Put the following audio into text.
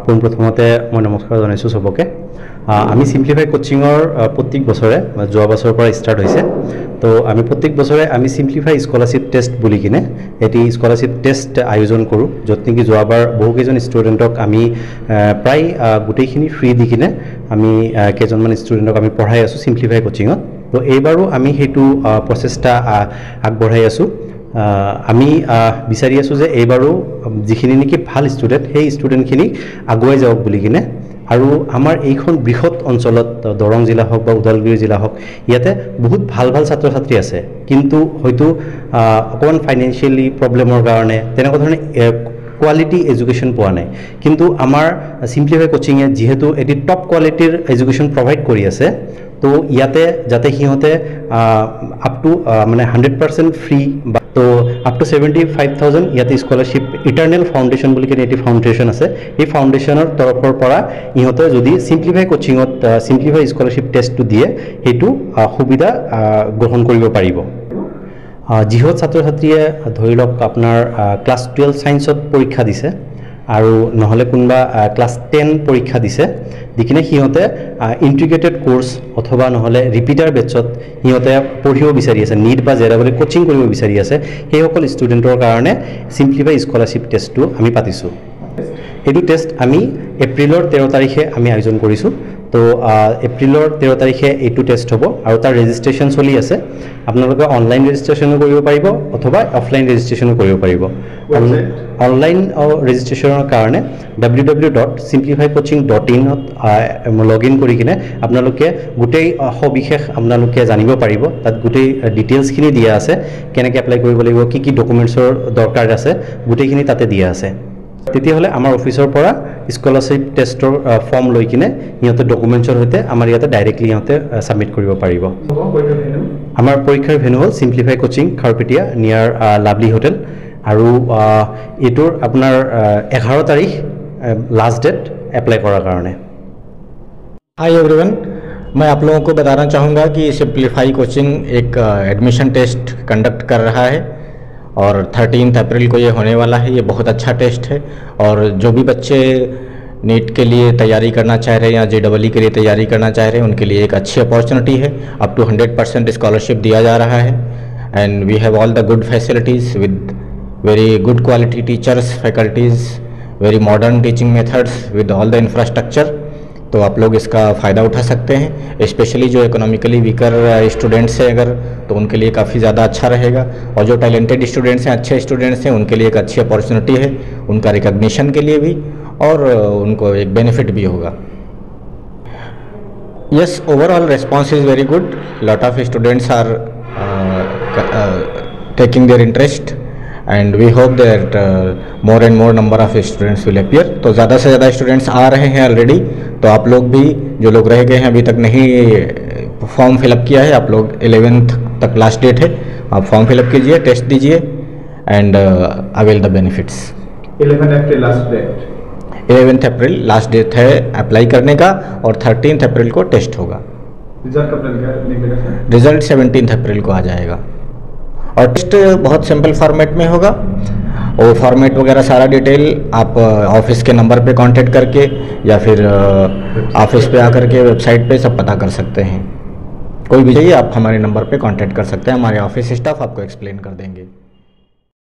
পোনপ্ৰথমতে মই নমস্কাৰ জনাইছোঁ চবকে। আমি সিম্পলিফাই কোচিঙৰ প্ৰত্যেক বছৰে যোৱা বছৰৰ পৰা ষ্টাৰ্ট হৈছে। তো আমি প্ৰত্যেক বছৰে আমি সিম্পলিফাই স্কলাৰশ্বিপ টেষ্ট বুলি কিনে এটি স্কলাৰশ্বিপ টেষ্ট আয়োজন কৰোঁ, য'ত নেকি যোৱাবাৰ বহুকেইজন ষ্টুডেণ্টক আমি প্ৰায় গোটেইখিনি ফ্ৰী দি কিনে আমি কেইজনমান ষ্টুডেণ্টক আমি পঢ়াই আছোঁ সিম্পলিফাই কোচিঙত। তো এইবাৰো আমি সেইটো প্ৰচেষ্টা আগবঢ়াই আছোঁ। আমি বিচাৰি আছোঁ যে এইবাৰো যিখিনি নেকি ভাল ষ্টুডেণ্ট সেই ষ্টুডেণ্টখিনিক আগুৱাই যাওক বুলি কিনে। আৰু আমাৰ এইখন বৃহৎ অঞ্চলত দৰং জিলা হওক বা ওদালগুৰি জিলা হওক, ইয়াতে বহুত ভাল ভাল ছাত্ৰ ছাত্ৰী আছে, কিন্তু হয়তো অকণমান ফাইনেন্সিয়েলি প্ৰব্লেমৰ কাৰণে তেনেকুৱা ধৰণে কোৱালিটি এডুকেশ্যন পোৱা নাই। কিন্তু আমাৰ সিম্পলিফাই কোচিঙে যিহেতু এটি টপ কোৱালিটিৰ এডুকেশ্যন প্ৰভাইড কৰি আছে, তো ইয়াতে যাতে সিহঁতে আপ টু মানে 100% ফ্ৰী বা তো আপ টু 75,000 ইয়াতে স্কলাৰশ্বিপ ইটাৰনেল ফাউণ্ডেশ্যন বুলি কিনে এটি ফাউণ্ডেশ্যন আছে, এই ফাউণ্ডেশ্যনৰ তৰফৰ পৰা ইহঁতে যদি সিম্পলিফাই কোচিঙত সিম্পলিফাই স্কলাৰশ্বিপ টেষ্টটো দিয়ে সেইটো সুবিধা গ্ৰহণ কৰিব পাৰিব। যিহত ছাত্ৰ ছাত্ৰীয়ে ধৰি লওক আপোনাৰ ক্লাছ 12 ছায়েন্সত পৰীক্ষা দিছে আৰু নহ'লে কোনোবা ক্লাছ 10 পৰীক্ষা দিছে, দি কিনে সিহঁতে ইণ্টিগ্ৰেটেড কোৰ্চ অথবা নহ'লে ৰিপিটাৰ বেটছত সিহঁতে পঢ়িব বিচাৰি আছে, নীট বা JEE কোচিং কৰিব বিচাৰি আছে, সেইসকল ষ্টুডেণ্টৰ কাৰণে সিম্পলিফাই স্কলাৰশ্বিপ টেষ্টটো আমি পাতিছোঁ। এইটো টেষ্ট আমি এপ্ৰিলৰ 13 তাৰিখে আমি আয়োজন কৰিছোঁ। তো এপ্ৰিলৰ 13 তাৰিখে এইটো টেষ্ট হ'ব আৰু তাৰ ৰেজিষ্ট্ৰেশ্যন চলি আছে। আপোনালোকে অনলাইন ৰেজিষ্ট্ৰেশ্যনো কৰিব পাৰিব অথবা অফলাইন ৰেজিষ্ট্ৰেশ্যনো কৰিব পাৰিব। অনলাইন ৰেজিষ্ট্ৰেশ্যনৰ কাৰণে www.simplifycoaching.in লগ ইন কৰি কিনে আপোনালোকে গোটেই সবিশেষ আপোনালোকে জানিব পাৰিব। তাত গোটেই ডিটেইলছখিনি দিয়া আছে, কেনেকৈ এপ্লাই কৰিব লাগিব, কি কি ডকুমেণ্টছৰ দৰকাৰ আছে, গোটেইখিনি তাতে দিয়া আছে। তেতিয়াহ'লে আমাৰ অফিচৰ পৰা স্কলাৰশ্বিপ টেষ্টৰ ফৰ্ম লৈ কিনে সিহঁতে ডকুমেণ্টছৰ সৈতে আমাৰ ইয়াতে ডাইৰেক্টলি সিহঁতে ছাবমিট কৰিব পাৰিব। আমাৰ পৰীক্ষাৰ ভেনু হ'ল সিম্পলিফাই কোচিং, খাৰুপেটীয়া, নিয়াৰ লাভলি হোটেল। আৰু এইটোৰ আপোনাৰ 11 তাৰিখ लास्ट डेट अप्लाई करार कारण। हाय एवरीवन, मैं आप लोगों को बताना चाहूँगा कि सिंप्लीफाई कोचिंग एक एडमिशन टेस्ट कंडक्ट कर रहा है और 13 अप्रैल को ये होने वाला है। ये बहुत अच्छा टेस्ट है और जो भी बच्चे नीट के लिए तैयारी करना चाह रहे हैं या JEE के लिए तैयारी करना चाह रहे हैं उनके लिए एक अच्छी अपॉर्चुनिटी है। अप टू 100% स्कॉलरशिप दिया जा रहा है and we have all the good facilities with very good quality teachers, faculties, very modern teaching methods with all the infrastructure. तो आप लोग इसका फ़ायदा उठा सकते हैं। स्पेशली जो इकोनॉमिकली वीकर स्टूडेंट्स हैं अगर, तो उनके लिए काफ़ी ज़्यादा अच्छा रहेगा। और जो टैलेंटेड स्टूडेंट्स हैं, अच्छे स्टूडेंट्स हैं, उनके लिए एक अच्छी अपॉर्चुनिटी है, उनका रिकग्निशन के लिए भी और उनको एक बेनिफिट भी होगा। Yes, overall response is very good. Lot of students are taking their interest and we hope that more and more number of students will appear. तो ज़्यादा से ज़्यादा स्टूडेंट्स आ रहे हैं ऑलरेडी। तो आप लोग भी जो लोग रह गए हैं अभी तक नहीं फॉर्म फिलअप किया है, आप लोग 11th तक लास्ट डेट है, आप फॉर्म फिलअप कीजिए, टेस्ट दीजिए and avail the benefits. 11 April last date. 11 April last date है अप्लाई करने का और 13 अप्रैल को टेस्ट होगा। रिजल्ट कब निकलेगा? रिजल्ट 17 अप्रैल को आ जाएगा और टेस्ट बहुत सिंपल फॉर्मेट में होगा। वो फॉर्मेट वगैरह सारा डिटेल आप ऑफिस के नंबर पे कांटेक्ट करके या फिर ऑफिस पे आकर के वेबसाइट पे सब पता कर सकते हैं। कोई भी चाहिए आप हमारे नंबर पे कांटेक्ट कर सकते हैं, हमारे ऑफिस स्टाफ आपको एक्सप्लेन कर देंगे।